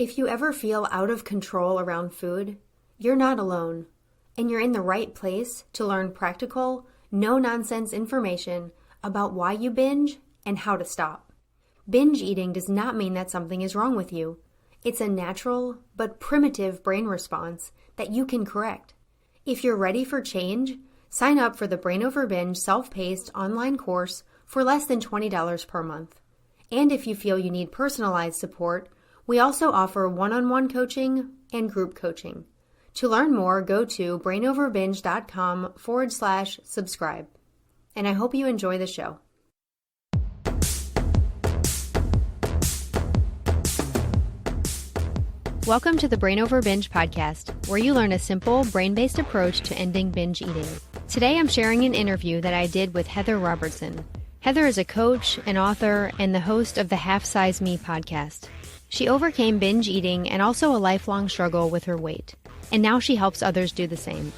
If you ever feel out of control around food, you're not alone, and you're in the right place to learn practical, no-nonsense information about why you binge and how to stop. Binge eating does not mean that something is wrong with you. It's a natural but primitive brain response that you can correct. If you're ready for change, sign up for the Brain Over Binge self-paced online course for less than $20 per month. And if you feel you need personalized support, we also offer one-on-one coaching and group coaching. To learn more, go to brainoverbinge.com/subscribe. And I hope you enjoy the show. Welcome to the Brain Over Binge podcast, where you learn a simple, brain-based approach to ending binge eating. Today I'm sharing an interview that I did with Heather Robertson. Heather is a coach, an author, and the host of the Half Size Me podcast. She overcame binge eating and also a lifelong struggle with her weight, and now she helps others do the same.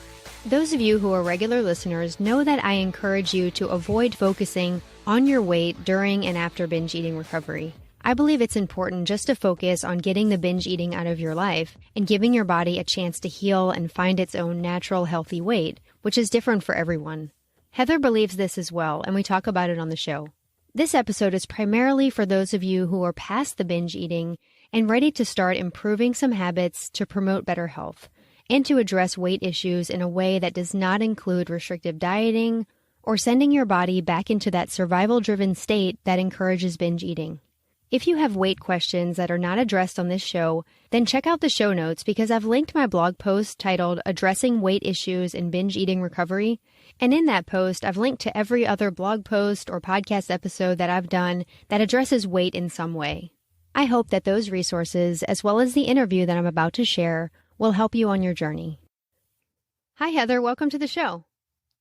Those of you who are regular listeners know that I encourage you to avoid focusing on your weight during and after binge eating recovery. I believe it's important just to focus on getting the binge eating out of your life and giving your body a chance to heal and find its own natural, healthy weight, which is different for everyone. Heather believes this as well, and we talk about it on the show. This episode is primarily for those of you who are past the binge eating and ready to start improving some habits to promote better health and to address weight issues in a way that does not include restrictive dieting or sending your body back into that survival-driven state that encourages binge eating. If you have weight questions that are not addressed on this show, then check out the show notes because I've linked my blog post titled Addressing Weight Issues in Binge Eating Recovery. And in that post, I've linked to every other blog post or podcast episode that I've done that addresses weight in some way. I hope that those resources, as well as the interview that I'm about to share, will help you on your journey. Hi, Heather. Welcome to the show.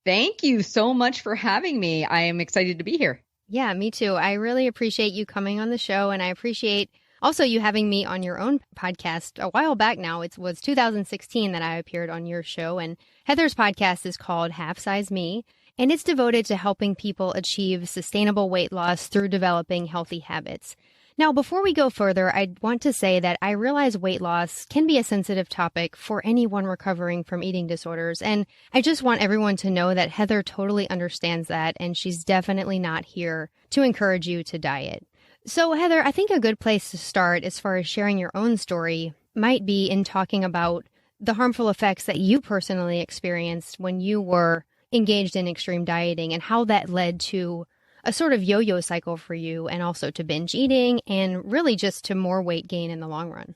Thank you so much for having me. I am excited to be here. Yeah, me too. I really appreciate you coming on the show, and I appreciate also you having me on your own podcast a while back now. It was 2016 that I appeared on your show, and Heather's podcast is called Half Size Me, and it's devoted to helping people achieve sustainable weight loss through developing healthy habits. Now, before we go further, I want to say that I realize weight loss can be a sensitive topic for anyone recovering from eating disorders, and I just want everyone to know that Heather totally understands that, and she's definitely not here to encourage you to diet. So, Heather, I think a good place to start as far as sharing your own story might be in talking about the harmful effects that you personally experienced when you were engaged in extreme dieting and how that led to a sort of yo-yo cycle for you and also to binge eating and really just to more weight gain in the long run.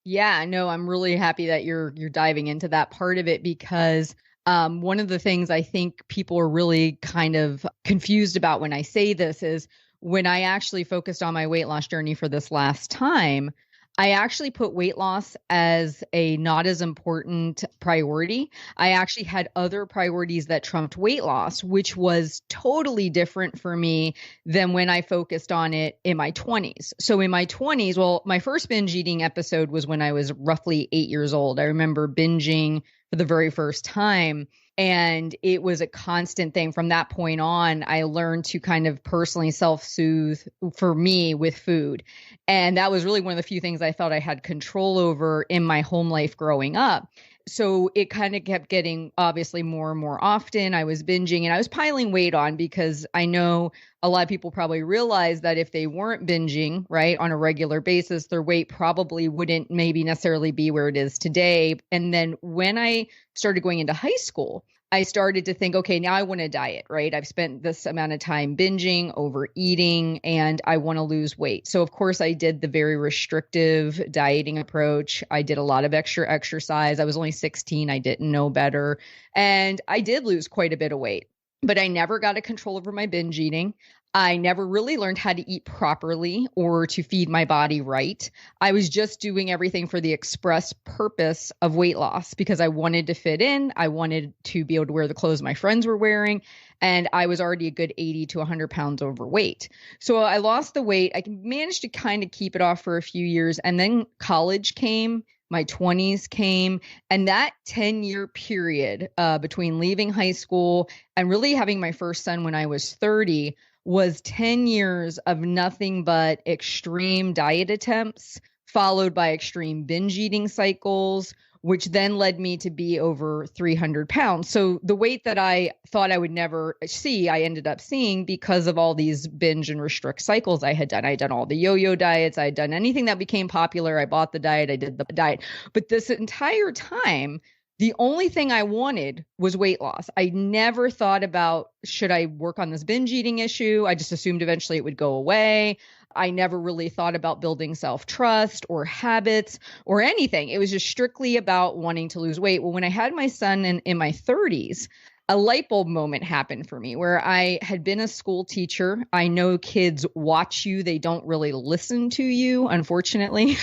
Yeah, no, I'm really happy that you're diving into that part of it because one of the things I think people are really kind of confused about when I say this is when I actually focused on my weight loss journey for this last time, I actually put weight loss as a not as important priority. I actually had other priorities that trumped weight loss, which was totally different for me than when I focused on it in my 20s. So in my 20s, well, my first binge eating episode was when I was roughly 8 years old. I remember binging for the very first time. And it was a constant thing. From that point on, I learned to kind of personally self-soothe for me with food. And that was really one of the few things I felt I had control over in my home life growing up. So it kind of kept getting obviously more and more often. I was binging and I was piling weight on because I know a lot of people probably realize that if they weren't binging, right, on a regular basis, their weight probably wouldn't maybe necessarily be where it is today. And then when I started going into high school, I started to think, okay, now I want to diet, right? I've spent this amount of time binging, overeating, and I want to lose weight. So of course I did the very restrictive dieting approach. I did a lot of extra exercise. I was only 16. I didn't know better. And I did lose quite a bit of weight, but I never got a control over my binge eating. I never really learned how to eat properly or to feed my body right. I was just doing everything for the express purpose of weight loss because I wanted to fit in. I wanted to be able to wear the clothes my friends were wearing. And I was already a good 80 to 100 pounds overweight. So I lost the weight. I managed to kind of keep it off for a few years. And then college came. My 20s came, and that 10-year period between leaving high school and really having my first son when I was 30 was 10 years of nothing but extreme diet attempts, followed by extreme binge eating cycles, which then led me to be over 300 pounds. So the weight that I thought I would never see, I ended up seeing because of all these binge and restrict cycles I had done. I had done all the yo-yo diets. I had done anything that became popular. I bought the diet. I did the diet. But this entire time, the only thing I wanted was weight loss. I never thought about, should I work on this binge eating issue? I just assumed eventually it would go away. I never really thought about building self-trust or habits or anything. It was just strictly about wanting to lose weight. Well, when I had my son in my 30s, a light bulb moment happened for me where I had been a school teacher. I know kids watch you. They don't really listen to you, unfortunately.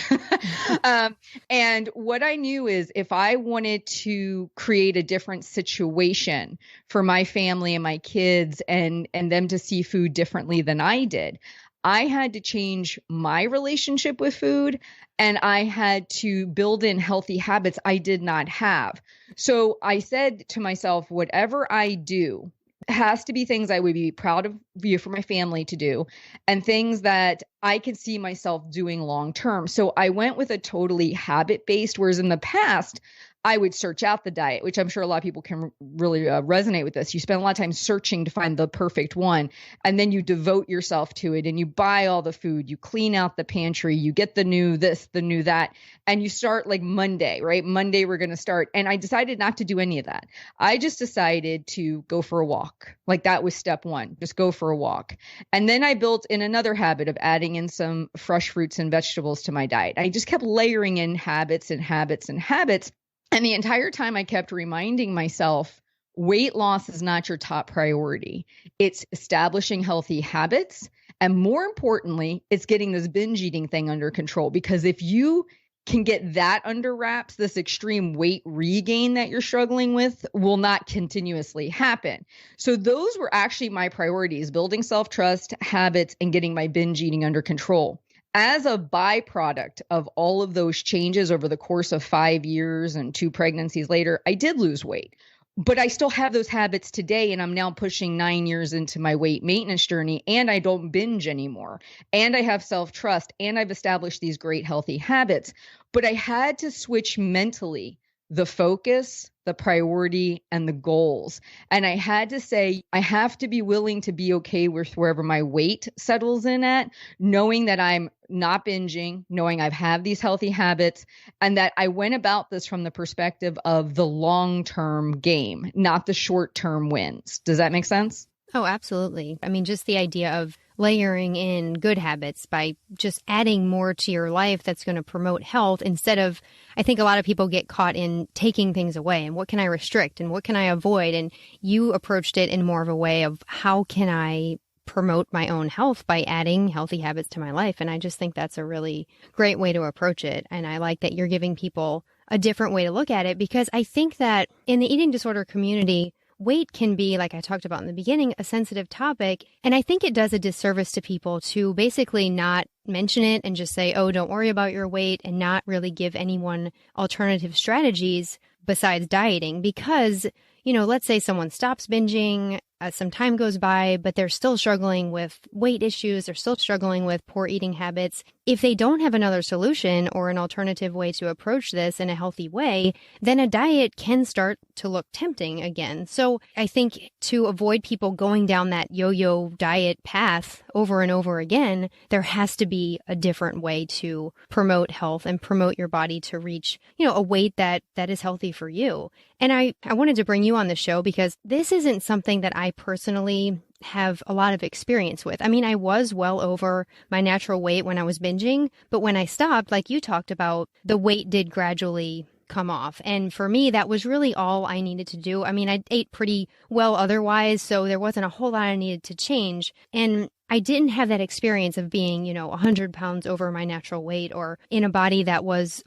And what I knew is if I wanted to create a different situation for my family and my kids and them to see food differently than I did, I had to change my relationship with food and I had to build in healthy habits I did not have. So I said to myself, whatever I do has to be things I would be proud of you for my family to do and things that I can see myself doing long term. So I went with a totally habit based, whereas in the past, I would search out the diet, which I'm sure a lot of people can really resonate with this. You spend a lot of time searching to find the perfect one, and then you devote yourself to it and you buy all the food, you clean out the pantry, you get the new this, the new that, and you start like Monday, right? Monday, we're going to start. And I decided not to do any of that. I just decided to go for a walk. Like that was step one, just go for a walk. And then I built in another habit of adding in some fresh fruits and vegetables to my diet. I just kept layering in habits and habits and habits. And the entire time I kept reminding myself, weight loss is not your top priority. It's establishing healthy habits. And more importantly, it's getting this binge eating thing under control. Because if you can get that under wraps, this extreme weight regain that you're struggling with will not continuously happen. So those were actually my priorities: building self-trust, habits, and getting my binge eating under control. As a byproduct of all of those changes over the course of 5 years and 2 pregnancies later, I did lose weight, but I still have those habits today. And I'm now pushing 9 years into my weight maintenance journey, and I don't binge anymore. And I have self-trust, and I've established these great healthy habits, but I had to switch mentally the focus, the priority, and the goals. And I had to say, I have to be willing to be okay with wherever my weight settles in at, knowing that I'm not binging, knowing I've had these healthy habits, and that I went about this from the perspective of the long-term game, not the short-term wins. Does that make sense? Oh, absolutely. I mean, just the idea of layering in good habits by just adding more to your life that's going to promote health instead of, I think a lot of people get caught in taking things away and what can I restrict and what can I avoid? And you approached it in more of a way of how can I promote my own health by adding healthy habits to my life. And I just think that's a really great way to approach it. And I like that you're giving people a different way to look at it, because I think that in the eating disorder community, weight can be, like I talked about in the beginning, a sensitive topic. And I think it does a disservice to people to basically not mention it and just say, oh, don't worry about your weight, and not really give anyone alternative strategies besides dieting. Because, you know, let's say someone stops binging, some time goes by, but they're still struggling with weight issues, they're still struggling with poor eating habits. If they don't have another solution or an alternative way to approach this in a healthy way, then a diet can start to look tempting again. So I think to avoid people going down that yo-yo diet path over and over again, there has to be a different way to promote health and promote your body to reach, you know, a weight that is healthy for you. And I wanted to bring you on the show because this isn't something that I personally have a lot of experience with. I mean, I was well over my natural weight when I was binging, but when I stopped, like you talked about, the weight did gradually come off. And for me, that was really all I needed to do. I mean, I ate pretty well otherwise, so there wasn't a whole lot I needed to change. And I didn't have that experience of being, 100 pounds over my natural weight or in a body that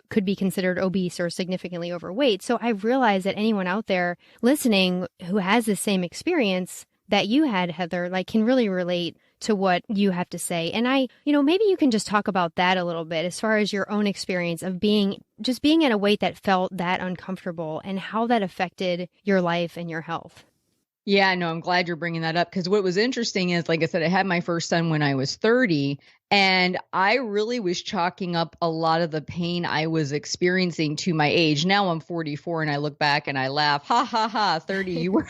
could be considered obese or significantly overweight. So I realized that anyone out there listening who has the same experience that you had, Heather, can really relate to what you have to say. And maybe you can just talk about that a little bit as far as your own experience of being at a weight that felt that uncomfortable and how that affected your life and your health. Yeah, no, I'm glad you're bringing that up because what was interesting is, like I said, I had my first son when I was 30, and I really was chalking up a lot of the pain I was experiencing to my age. Now I'm 44 and I look back and I laugh, ha ha ha, 30, you were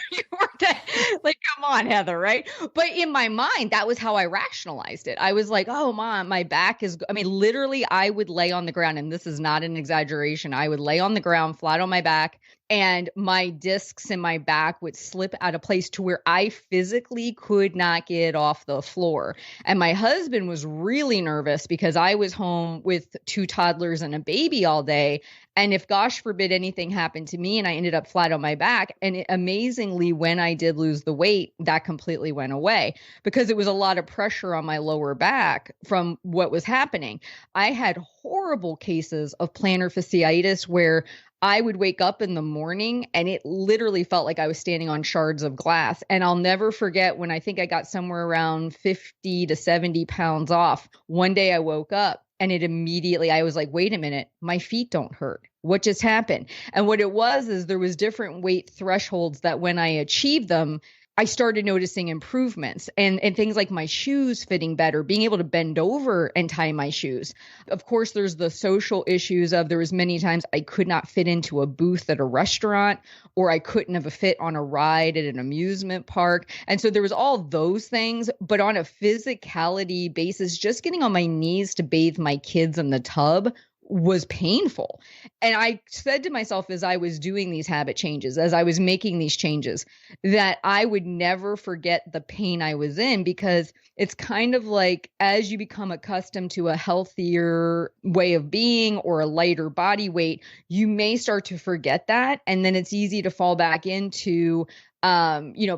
dead. Like, come on, Heather, right? But in my mind, that was how I rationalized it. I was like, oh, mom, my back is, I mean, literally, I would lay on the ground, and this is not an exaggeration. I would lay on the ground flat on my back, and my discs in my back would slip out of place to where I physically could not get off the floor. And my husband was really nervous because I was home with two toddlers and a baby all day. And if, gosh forbid, anything happened to me and I ended up flat on my back, and amazingly, when I did lose the weight, that completely went away because it was a lot of pressure on my lower back from what was happening. I had horrible cases of plantar fasciitis where I would wake up in the morning and it literally felt like I was standing on shards of glass. And I'll never forget when I think I got somewhere around 50 to 70 pounds off. One day I woke up and I was like, wait a minute, my feet don't hurt. What just happened? And what it was is there was different weight thresholds that when I achieved them, I started noticing improvements and things like my shoes fitting better, being able to bend over and tie my shoes. Of course, there's the social issues of there was many times I could not fit into a booth at a restaurant, or I couldn't have a fit on a ride at an amusement park. And so there was all those things, but on a physicality basis, just getting on my knees to bathe my kids in the tub was painful. And I said to myself as I was doing these habit changes, as I was making these changes, that I would never forget the pain I was in, because it's kind of like as you become accustomed to a healthier way of being or a lighter body weight, you may start to forget that. And then it's easy to fall back into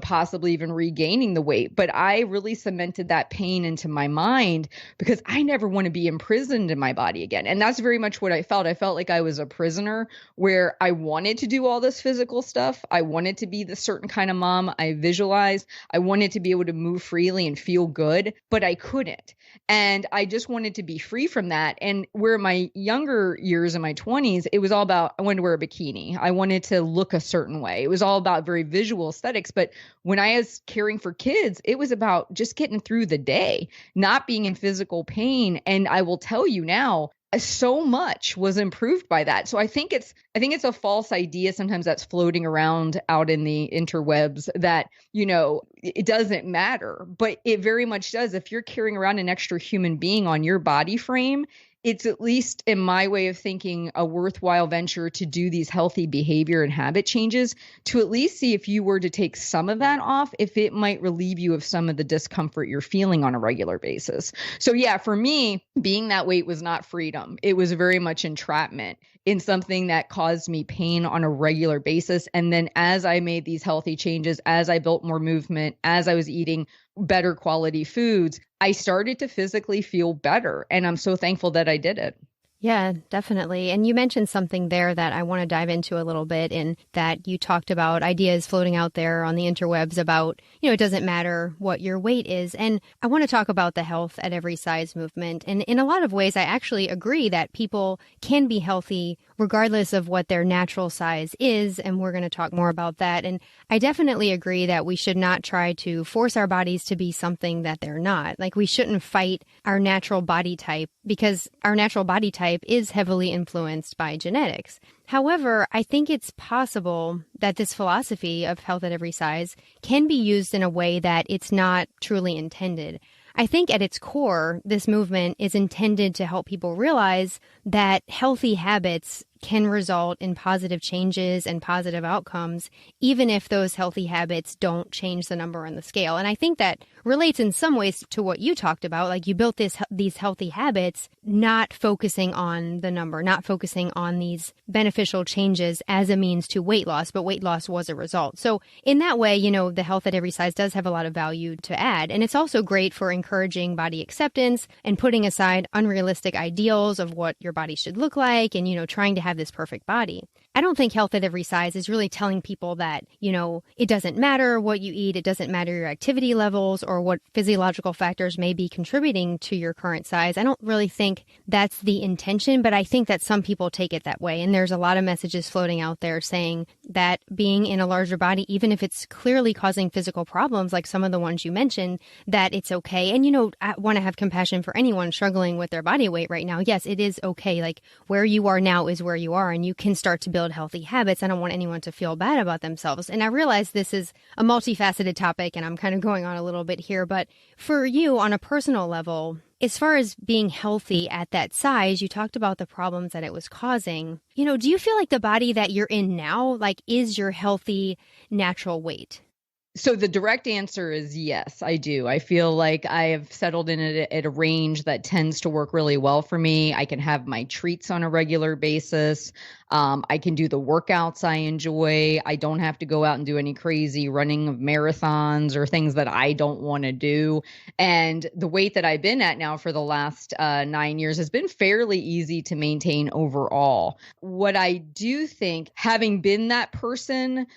possibly even regaining the weight. But I really cemented that pain into my mind because I never want to be imprisoned in my body again. And that's very much what I felt. I felt like I was a prisoner where I wanted to do all this physical stuff. I wanted to be the certain kind of mom I visualized. I wanted to be able to move freely and feel good, but I couldn't. And I just wanted to be free from that. And where my younger years in my 20s, it was all about, I wanted to wear a bikini. I wanted to look a certain way. It was all about very visual aesthetics. But when I was caring for kids, it was about just getting through the day, not being in physical pain. And I will tell you now, so much was improved by that. So I think it's a false idea sometimes that's floating around out in the interwebs that, it doesn't matter, but it very much does. If you're carrying around an extra human being on your body frame, it's, at least in my way of thinking, a worthwhile venture to do these healthy behavior and habit changes to at least see if you were to take some of that off, if it might relieve you of some of the discomfort you're feeling on a regular basis. So yeah, for me, being that weight was not freedom. It was very much entrapment in something that caused me pain on a regular basis. And then as I made these healthy changes, as I built more movement, as I was eating better quality foods, I started to physically feel better. And I'm so thankful that I did it. Yeah, definitely. And you mentioned something there that I want to dive into a little bit, in that you talked about ideas floating out there on the interwebs about, it doesn't matter what your weight is. And I want to talk about the health at every size movement. And in a lot of ways, I actually agree that people can be healthy regardless of what their natural size is. And we're going to talk more about that. And I definitely agree that we should not try to force our bodies to be something that they're not. Like, we shouldn't fight our natural body type, because our natural body type is heavily influenced by genetics. However, I think it's possible that this philosophy of health at every size can be used in a way that it's not truly intended. I think at its core, this movement is intended to help people realize that healthy habits can result in positive changes and positive outcomes, even if those healthy habits don't change the number on the scale. And I think that relates in some ways to what you talked about. Like, you built these healthy habits, not focusing on the number, not focusing on these beneficial changes as a means to weight loss, but weight loss was a result. So in that way, the health at every size does have a lot of value to add. And it's also great for encouraging body acceptance and putting aside unrealistic ideals of what your body should look like, and, trying to have have this perfect body. I don't think health at every size is really telling people that, it doesn't matter what you eat, it doesn't matter your activity levels or what physiological factors may be contributing to your current size. I don't really think that's the intention, but I think that some people take it that way. And there's a lot of messages floating out there saying that being in a larger body, even if it's clearly causing physical problems, like some of the ones you mentioned, that it's okay. And, I want to have compassion for anyone struggling with their body weight right now. Yes, it is okay. Like where you are now is where you are, and you can start to build healthy habits. I don't want anyone to feel bad about themselves. And I realize this is a multifaceted topic and I'm kind of going on a little bit here, but for you on a personal level, as far as being healthy at that size, you talked about the problems that it was causing. Do you feel like the body that you're in now, like, is your healthy natural weight? So the direct answer is yes, I do. I feel like I have settled in at a range that tends to work really well for me. I can have my treats on a regular basis. I can do the workouts I enjoy. I don't have to go out and do any crazy running of marathons or things that I don't want to do. And the weight that I've been at now for the last 9 years has been fairly easy to maintain overall. What I do think, having been that person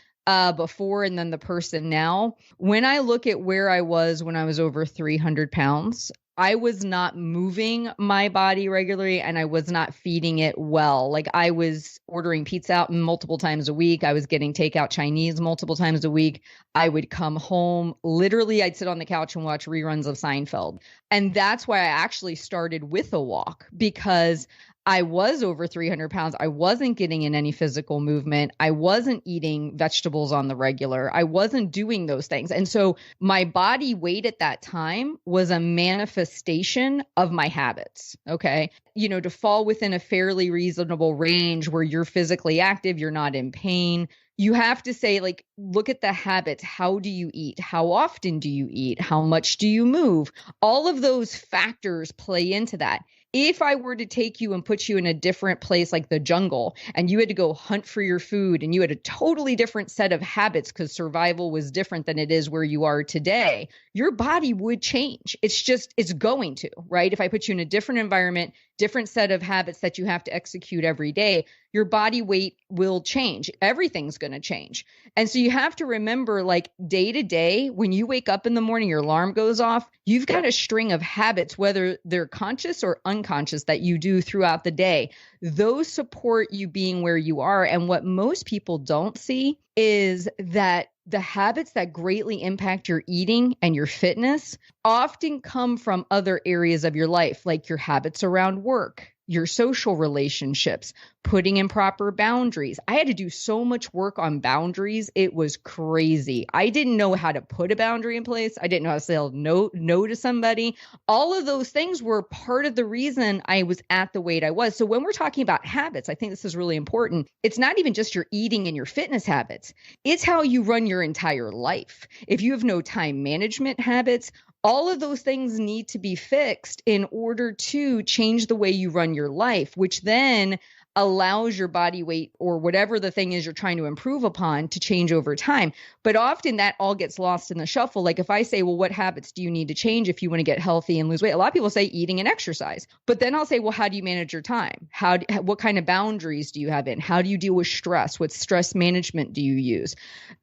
before and then the person now, when I look at where I was when I was over 300 pounds, I was not moving my body regularly and I was not feeding it well. Like I was ordering pizza out multiple times a week. I was getting takeout Chinese multiple times a week. I would come home. Literally, I'd sit on the couch and watch reruns of Seinfeld. And that's why I actually started with a walk, because I was over 300 pounds. I wasn't getting in any physical movement. I wasn't eating vegetables on the regular. I wasn't doing those things. And so my body weight at that time was a manifestation of my habits. Okay. To fall within a fairly reasonable range where you're physically active, you're not in pain. You have to say, like, look at the habits. How do you eat? How often do you eat? How much do you move? All of those factors play into that. If I were to take you and put you in a different place like the jungle and you had to go hunt for your food and you had a totally different set of habits because survival was different than it is where you are today, your body would change. It's going to, right? If I put you in a different environment, different set of habits that you have to execute every day, your body weight will change. Everything's going to change. And so you have to remember, like, day to day, when you wake up in the morning, your alarm goes off, you've got a string of habits, whether they're conscious or unconscious, that you do throughout the day. Those support you being where you are. And what most people don't see is that the habits that greatly impact your eating and your fitness often come from other areas of your life, like your habits around work, your social relationships, putting in proper boundaries. I had to do so much work on boundaries. It was crazy. I didn't know how to put a boundary in place. I didn't know how to say no to somebody. All of those things were part of the reason I was at the weight I was. So when we're talking about habits, I think this is really important. It's not even just your eating and your fitness habits. It's how you run your entire life. If you have no time management habits, all of those things need to be fixed in order to change the way you run your life, which then allows your body weight or whatever the thing is you're trying to improve upon to change over time. But often that all gets lost in the shuffle. Like if I say, well, what habits do you need to change if you want to get healthy and lose weight? A lot of people say eating and exercise. But then I'll say, well, how do you manage your time? What kind of boundaries do you have in? How do you deal with stress? What stress management do you use?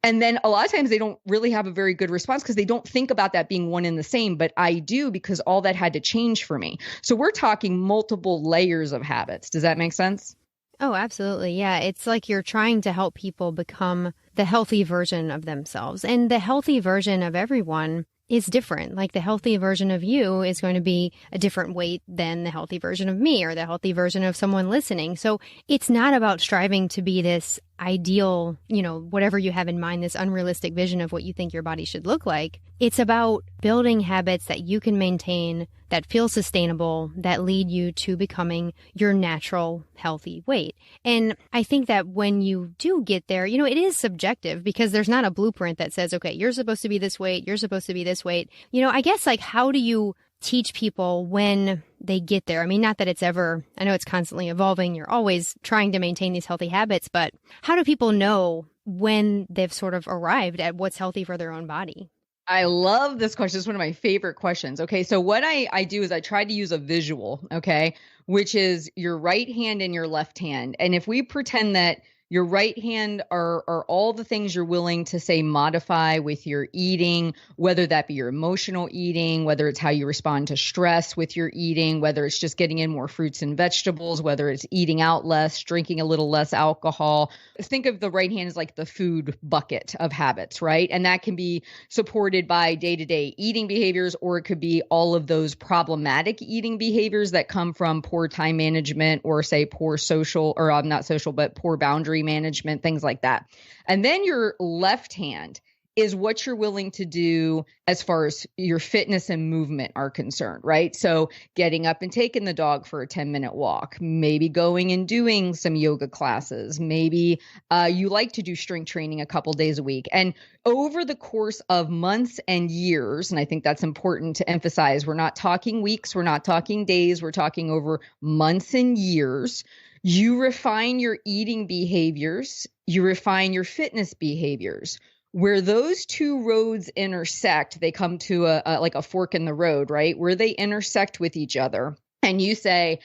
And then a lot of times they don't really have a very good response because they don't think about that being one and the same. But I do, because all that had to change for me. So we're talking multiple layers of habits. Does that make sense? Oh, absolutely. Yeah. It's like you're trying to help people become the healthy version of themselves. And the healthy version of everyone is different. Like the healthy version of you is going to be a different weight than the healthy version of me or the healthy version of someone listening. So it's not about striving to be this ideal, whatever you have in mind, this unrealistic vision of what you think your body should look like. It's about building habits that you can maintain, that feel sustainable, that lead you to becoming your natural healthy weight. And I think that when you do get there, it is subjective because there's not a blueprint that says, okay, you're supposed to be this weight, you're supposed to be this weight. I guess, like, how do you teach people when they get there? I mean, not that it's ever, I know it's constantly evolving. You're always trying to maintain these healthy habits, but how do people know when they've sort of arrived at what's healthy for their own body? I love this question. It's one of my favorite questions. Okay. So what I do is I try to use a visual, okay, which is your right hand and your left hand. And if we pretend that your right hand are all the things you're willing to say modify with your eating, whether that be your emotional eating, whether it's how you respond to stress with your eating, whether it's just getting in more fruits and vegetables, whether it's eating out less, drinking a little less alcohol. Think of the right hand as like the food bucket of habits, right? And that can be supported by day-to-day eating behaviors, or it could be all of those problematic eating behaviors that come from poor time management or say poor social, or not social, but poor boundary management, things like that. And then your left hand is what you're willing to do as far as your fitness and movement are concerned, right? So getting up and taking the dog for a 10-minute walk, maybe going and doing some yoga classes, maybe you like to do strength training a couple days a week. And over the course of months and years, and I think that's important to emphasize, we're not talking weeks, we're not talking days, we're talking over months and years. You refine your eating behaviors, you refine your fitness behaviors. Where those two roads intersect, they come to a like a fork in the road, right? Where they intersect with each other. And you say,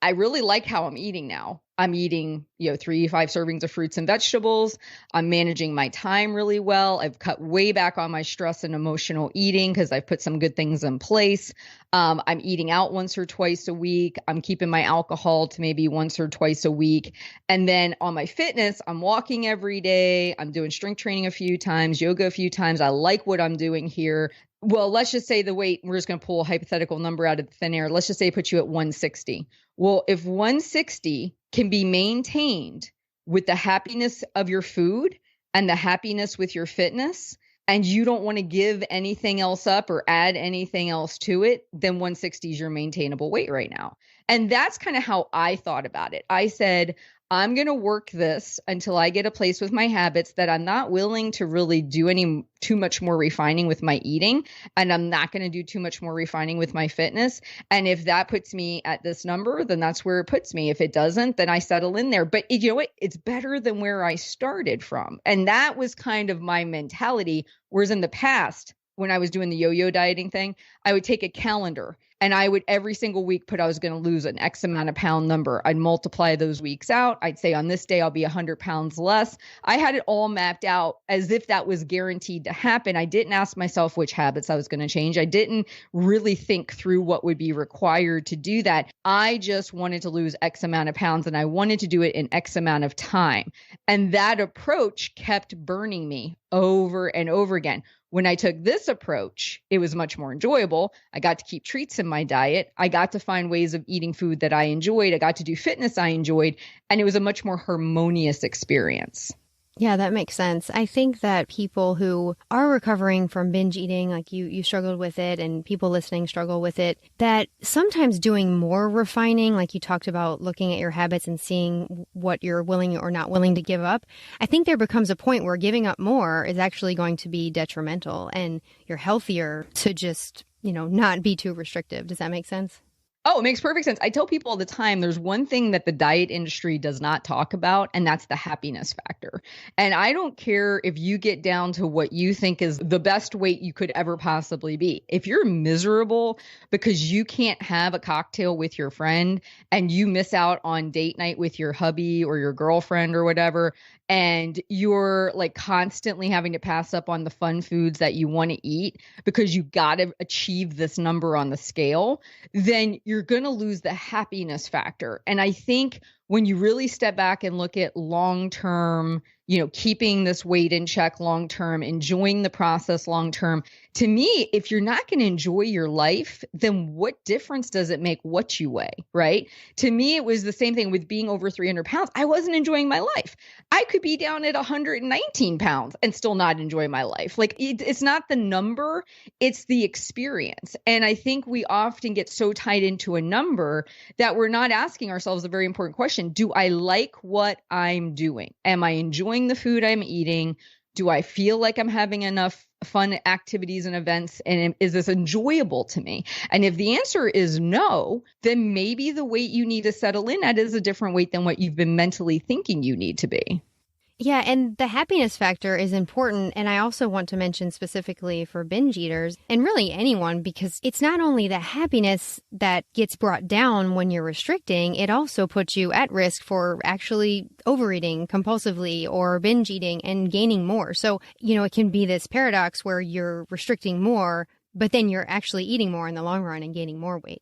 I really like how I'm eating now. I'm eating, 3 to 5 servings of fruits and vegetables. I'm managing my time really well. I've cut way back on my stress and emotional eating because I've put some good things in place. I'm eating out once or twice a week. I'm keeping my alcohol to maybe once or twice a week. And then on my fitness, I'm walking every day. I'm doing strength training a few times, yoga a few times. I like what I'm doing here. Well, let's just say the weight, we're just going to pull a hypothetical number out of thin air. Let's just say put you at 160. Well, if 160 can be maintained with the happiness of your food and the happiness with your fitness, and you don't want to give anything else up or add anything else to it, then 160 is your maintainable weight right now. And that's kind of how I thought about it. I said, I'm going to work this until I get a place with my habits that I'm not willing to really do too much more refining with my eating. And I'm not going to do too much more refining with my fitness. And if that puts me at this number, then that's where it puts me. If it doesn't, then I settle in there. But you know what? It's better than where I started from. And that was kind of my mentality. Whereas in the past, when I was doing the yo-yo dieting thing, I would take a calendar and I would every single week put I was going to lose an X amount of pound number. I'd multiply those weeks out. I'd say on this day, I'll be 100 pounds less. I had it all mapped out as if that was guaranteed to happen. I didn't ask myself which habits I was going to change. I didn't really think through what would be required to do that. I just wanted to lose X amount of pounds and I wanted to do it in X amount of time. And that approach kept burning me over and over again. When I took this approach, it was much more enjoyable. I got to keep treats in my diet. I got to find ways of eating food that I enjoyed. I got to do fitness I enjoyed, and it was a much more harmonious experience. Yeah, that makes sense. I think that people who are recovering from binge eating, like you struggled with it and people listening struggle with it, that sometimes doing more refining, like you talked about looking at your habits and seeing what you're willing or not willing to give up, I think there becomes a point where giving up more is actually going to be detrimental and you're healthier to just, not be too restrictive. Does that make sense? Oh, it makes perfect sense. I tell people all the time, there's one thing that the diet industry does not talk about, and that's the happiness factor. And I don't care if you get down to what you think is the best weight you could ever possibly be. If you're miserable because you can't have a cocktail with your friend and you miss out on date night with your hubby or your girlfriend or whatever, and you're like constantly having to pass up on the fun foods that you want to eat because you got to achieve this number on the scale, then you're going to lose the happiness factor. And I think when you really step back and look at long-term, keeping this weight in check long-term, enjoying the process long-term, to me, if you're not going to enjoy your life, then what difference does it make what you weigh, right? To me, it was the same thing with being over 300 pounds. I wasn't enjoying my life. I could be down at 119 pounds and still not enjoy my life. Like it's not the number, it's the experience. And I think we often get so tied into a number that we're not asking ourselves a very important question. Do I like what I'm doing? Am I enjoying the food I'm eating? Do I feel like I'm having enough fun activities and events? And is this enjoyable to me? And if the answer is no, then maybe the weight you need to settle in at is a different weight than what you've been mentally thinking you need to be. Yeah, and the happiness factor is important. And I also want to mention specifically for binge eaters and really anyone, because it's not only the happiness that gets brought down when you're restricting, it also puts you at risk for actually overeating compulsively or binge eating and gaining more. So, it can be this paradox where you're restricting more, but then you're actually eating more in the long run and gaining more weight.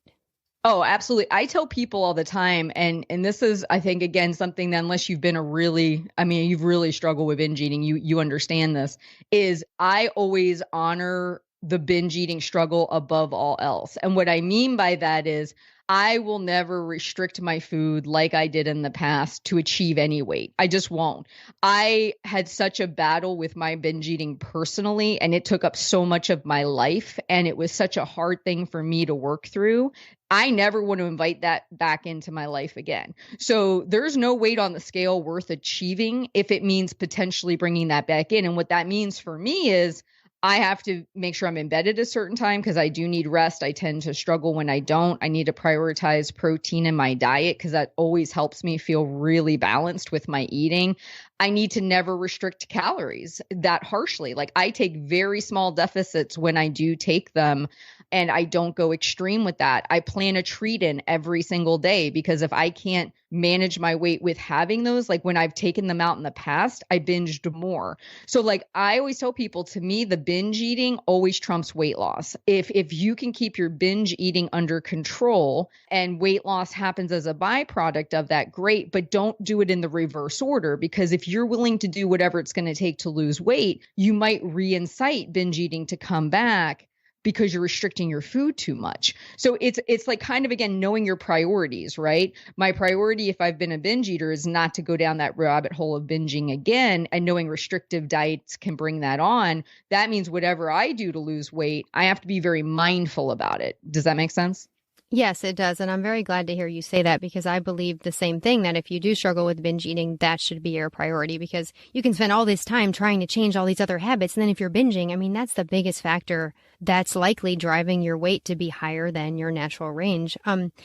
Oh, absolutely. I tell people all the time, and this is, I think, again, something that unless you've been you've really struggled with binge eating, you understand this, is I always honor the binge eating struggle above all else. And what I mean by that is I will never restrict my food like I did in the past to achieve any weight. I just won't. I had such a battle with my binge eating personally, and it took up so much of my life, and it was such a hard thing for me to work through. I never want to invite that back into my life again. So there's no weight on the scale worth achieving if it means potentially bringing that back in. And what that means for me is I have to make sure I'm in bed at a certain time because I do need rest. I tend to struggle when I don't. I need to prioritize protein in my diet because that always helps me feel really balanced with my eating. I need to never restrict calories that harshly. Like I take very small deficits when I do take them, and I don't go extreme with that. I plan a treat in every single day because if I can't manage my weight with having those, like when I've taken them out in the past, I binged more. So like I always tell people, to me, the binge eating always trumps weight loss. If you can keep your binge eating under control and weight loss happens as a byproduct of that, great, but don't do it in the reverse order, because if you're willing to do whatever it's going to take to lose weight, you might reincite binge eating to come back because you're restricting your food too much. So it's like kind of, again, knowing your priorities, right? My priority, if I've been a binge eater, is not to go down that rabbit hole of binging again, and knowing restrictive diets can bring that on. That means whatever I do to lose weight, I have to be very mindful about it. Does that make sense? Yes, it does. And I'm very glad to hear you say that, because I believe the same thing, that if you do struggle with binge eating, that should be your priority, because you can spend all this time trying to change all these other habits. And then if you're binging, I mean, that's the biggest factor that's likely driving your weight to be higher than your natural range.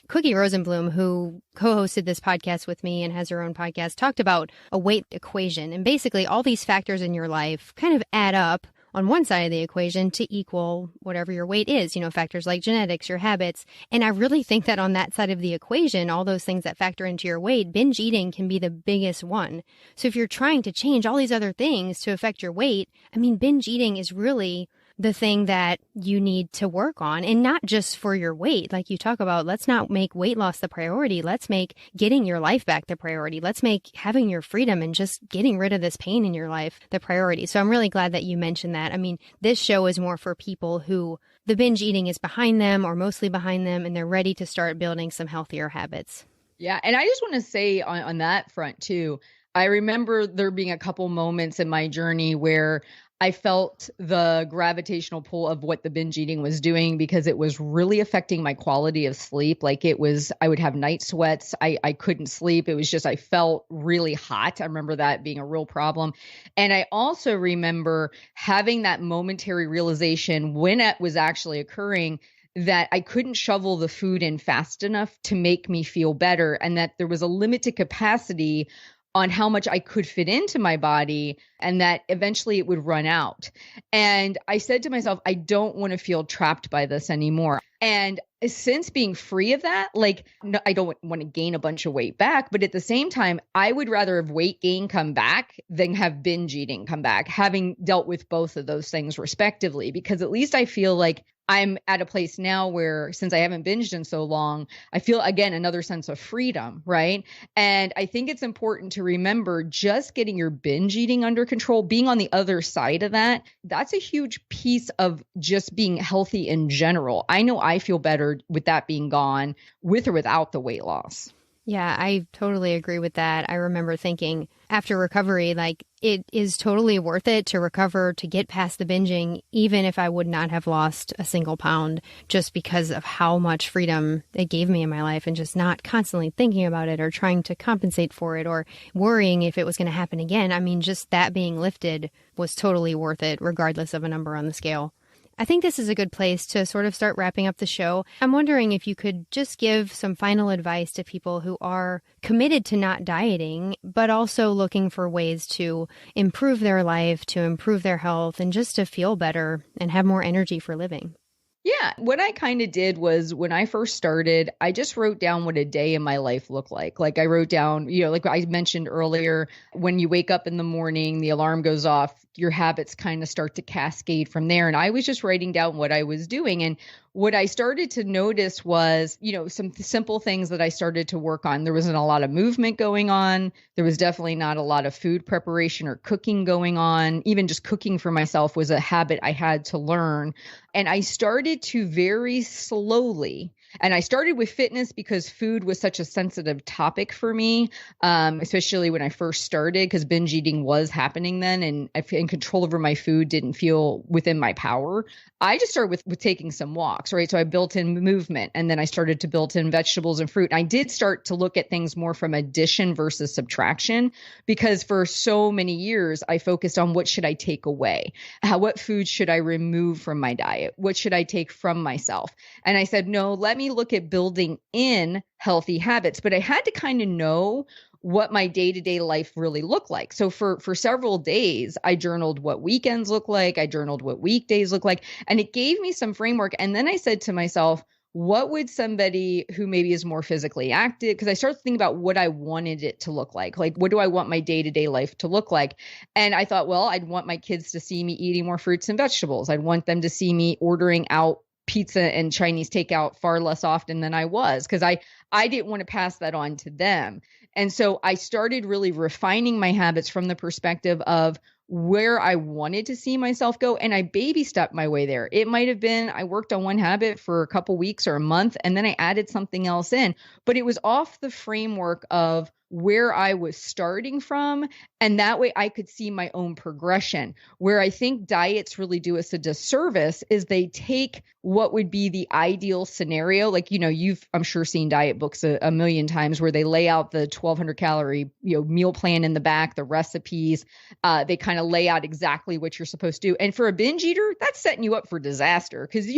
Cookie Rosenblum, who co-hosted this podcast with me and has her own podcast, talked about a weight equation. And basically all these factors in your life kind of add up on one side of the equation to equal whatever your weight is, factors like genetics, your habits. And I really think that on that side of the equation, all those things that factor into your weight, binge eating can be the biggest one. So if you're trying to change all these other things to affect your weight, I mean, binge eating is really the thing that you need to work on, and not just for your weight. Like you talk about, let's not make weight loss the priority. Let's make getting your life back the priority. Let's make having your freedom and just getting rid of this pain in your life the priority. So I'm really glad that you mentioned that. I mean, this show is more for people who the binge eating is behind them or mostly behind them, and they're ready to start building some healthier habits. Yeah. And I just want to say on that front too, I remember there being a couple moments in my journey where I felt the gravitational pull of what the binge eating was doing, because it was really affecting my quality of sleep. Like I would have night sweats. I couldn't sleep. It was just, I felt really hot. I remember that being a real problem. And I also remember having that momentary realization when it was actually occurring, that I couldn't shovel the food in fast enough to make me feel better, and that there was a limited capacity on how much I could fit into my body, and that eventually it would run out. And I said to myself, I don't want to feel trapped by this anymore. And since being free of that, no, I don't want to gain a bunch of weight back, but at the same time, I would rather have weight gain come back than have binge eating come back, having dealt with both of those things respectively, because at least I feel like I'm at a place now where, since I haven't binged in so long, I feel, again, another sense of freedom, right? And I think it's important to remember, just getting your binge eating under control, being on the other side of that, that's a huge piece of just being healthy in general. I know I feel better with that being gone, with or without the weight loss. Yeah, I totally agree with that. I remember thinking after recovery, it is totally worth it to recover, to get past the binging, even if I would not have lost a single pound, just because of how much freedom it gave me in my life, and just not constantly thinking about it or trying to compensate for it or worrying if it was going to happen again. I mean, just that being lifted was totally worth it, regardless of a number on the scale. I think this is a good place to sort of start wrapping up the show. I'm wondering if you could just give some final advice to people who are committed to not dieting, but also looking for ways to improve their life, to improve their health, and just to feel better and have more energy for living. Yeah, what I kind of did was when I first started, I just wrote down what a day in my life looked like. Like I wrote down, like I mentioned earlier, when you wake up in the morning, the alarm goes off, your habits kind of start to cascade from there. And I was just writing down what I was doing. And what I started to notice was, some simple things that I started to work on. There wasn't a lot of movement going on. There was definitely not a lot of food preparation or cooking going on. Even just cooking for myself was a habit I had to learn. And I started to very slowly, and I started with fitness because food was such a sensitive topic for me, especially when I first started, because binge eating was happening then, and in control over my food didn't feel within my power. I just started with taking some walks, right? So I built in movement, and then I started to build in vegetables and fruit. And I did start to look at things more from addition versus subtraction, because for so many years I focused on what should I take away? What food should I remove from my diet? What should I take from myself? And I said, no, let me look at building in healthy habits. But I had to kind of know what my day-to-day life really looked like. So for several days, I journaled what weekends look like. I journaled what weekdays look like. And it gave me some framework. And then I said to myself, what would somebody who maybe is more physically active, because I started thinking about what I wanted it to look like. Like, what do I want my day-to-day life to look like? And I thought, well, I'd want my kids to see me eating more fruits and vegetables. I'd want them to see me ordering out pizza and Chinese takeout far less often than I was, because I didn't want to pass that on to them. And so I started really refining my habits from the perspective of where I wanted to see myself go. And I baby stepped my way there. It might have been I worked on one habit for a couple weeks or a month, and then I added something else in. But it was off the framework of where I was starting from. And that way I could see my own progression. Where I think diets really do us a disservice is they take what would be the ideal scenario. Like, you've, I'm sure, seen diet books a million times where they lay out the 1,200 calorie, meal plan in the back, the recipes. They kind of lay out exactly what you're supposed to do. And for a binge eater, that's setting you up for disaster. Because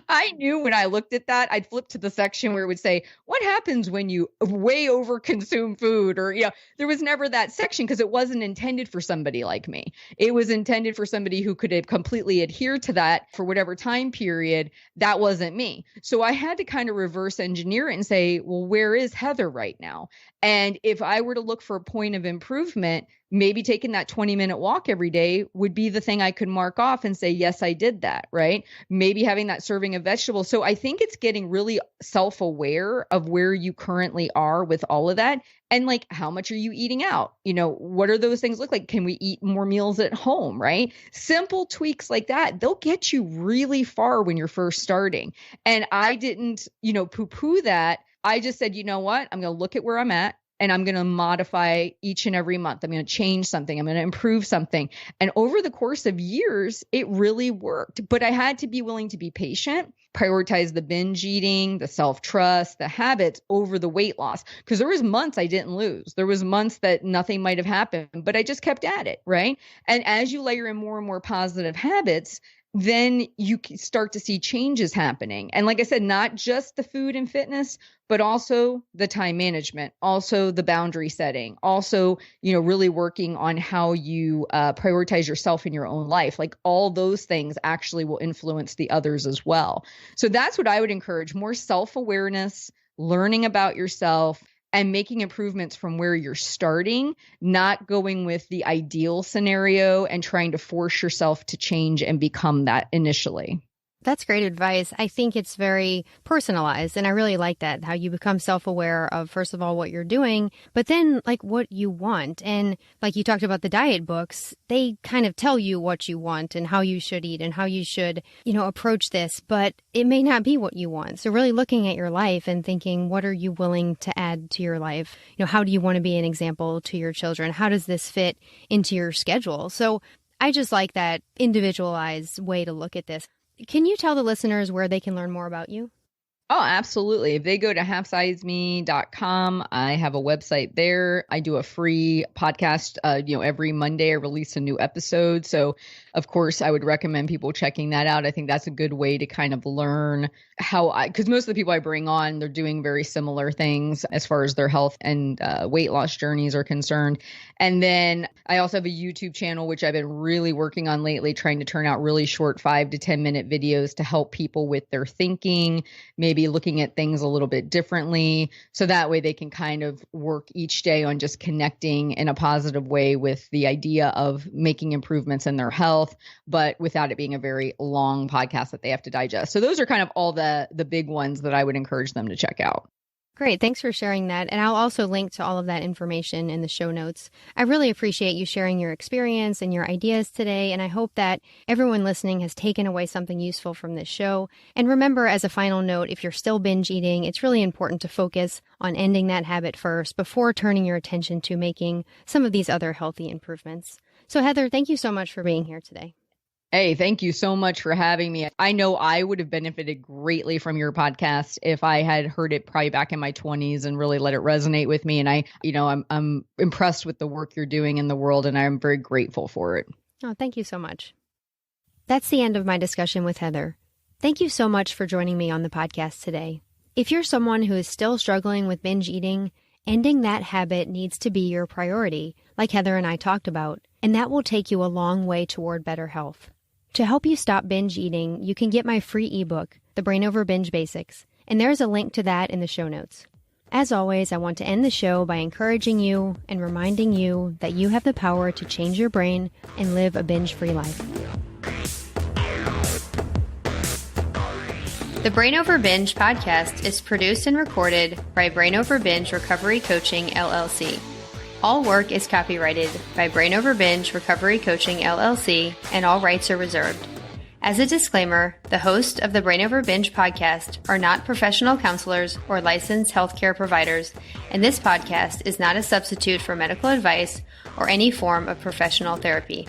I knew when I looked at that, I'd flip to the section where it would say, what happens when you way over consume food? Or, there was never that section because it wasn't intended for somebody like me. It was intended for somebody who could have completely adhered to that for whatever time period. That wasn't me. So I had to kind of reverse engineer it and say, well, where is Heather right now? And if I were to look for a point of improvement, maybe taking that 20-minute walk every day would be the thing I could mark off and say, yes, I did that, right? Maybe having that serving of vegetables. So I think it's getting really self-aware of where you currently are with all of that. And like, how much are you eating out? What are those things look like? Can we eat more meals at home, right? Simple tweaks like that, they'll get you really far when you're first starting. And I didn't, poo-poo that. I just said, you know what? I'm going to look at where I'm at. And I'm going to modify each and every month. I'm going to change something. I'm going to improve something. And over the course of years, it really worked. But I had to be willing to be patient, prioritize the binge eating, the self-trust, the habits over the weight loss. Because there was months I didn't lose. There was months that nothing might have happened, but I just kept at it, right? And as you layer in more and more positive habits, then you start to see changes happening. And like I said, not just the food and fitness, but also the time management, also the boundary setting, also, really working on how you prioritize yourself in your own life. Like all those things actually will influence the others as well. So that's what I would encourage: more self-awareness, learning about yourself, and making improvements from where you're starting, not going with the ideal scenario and trying to force yourself to change and become that initially. That's great advice. I think it's very personalized, and I really like that, how you become self-aware of, first of all, what you're doing, but then like what you want. And like you talked about the diet books, they kind of tell you what you want and how you should eat and how you should, approach this, but it may not be what you want. So really looking at your life and thinking, what are you willing to add to your life? How do you want to be an example to your children? How does this fit into your schedule? So I just like that individualized way to look at this. Can you tell the listeners where they can learn more about you? Oh, absolutely. If they go to halfsizeme.com, I have a website there. I do a free podcast. Every Monday I release a new episode. So, of course, I would recommend people checking that out. I think that's a good way to kind of learn because most of the people I bring on, they're doing very similar things as far as their health and weight loss journeys are concerned. And then I also have a YouTube channel, which I've been really working on lately, trying to turn out really short 5 to 10 minute videos to help people with their thinking, maybe looking at things a little bit differently. So that way they can kind of work each day on just connecting in a positive way with the idea of making improvements in their health, but without it being a very long podcast that they have to digest. So those are kind of all the big ones that I would encourage them to check out. Great. Thanks for sharing that. And I'll also link to all of that information in the show notes. I really appreciate you sharing your experience and your ideas today. And I hope that everyone listening has taken away something useful from this show. And remember, as a final note, if you're still binge eating, it's really important to focus on ending that habit first before turning your attention to making some of these other healthy improvements. So Heather, thank you so much for being here today. Hey, thank you so much for having me. I know I would have benefited greatly from your podcast if I had heard it probably back in my 20s and really let it resonate with me. And I'm impressed with the work you're doing in the world, and I'm very grateful for it. Oh, thank you so much. That's the end of my discussion with Heather. Thank you so much for joining me on the podcast today. If you're someone who is still struggling with binge eating, ending that habit needs to be your priority, like Heather and I talked about, and that will take you a long way toward better health. To help you stop binge eating, you can get my free ebook, The Brain Over Binge Basics, and there's a link to that in the show notes. As always, I want to end the show by encouraging you and reminding you that you have the power to change your brain and live a binge-free life. The Brain Over Binge podcast is produced and recorded by Brain Over Binge Recovery Coaching, LLC. All work is copyrighted by Brain Over Binge Recovery Coaching, LLC, and all rights are reserved. As a disclaimer, the hosts of the Brain Over Binge podcast are not professional counselors or licensed healthcare providers, and this podcast is not a substitute for medical advice or any form of professional therapy.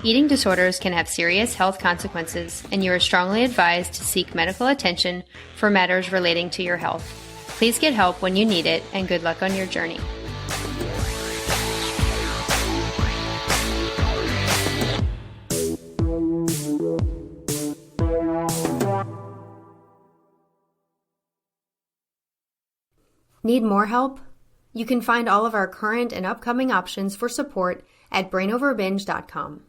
Eating disorders can have serious health consequences, and you are strongly advised to seek medical attention for matters relating to your health. Please get help when you need it, and good luck on your journey. Need more help? You can find all of our current and upcoming options for support at brainoverbinge.com.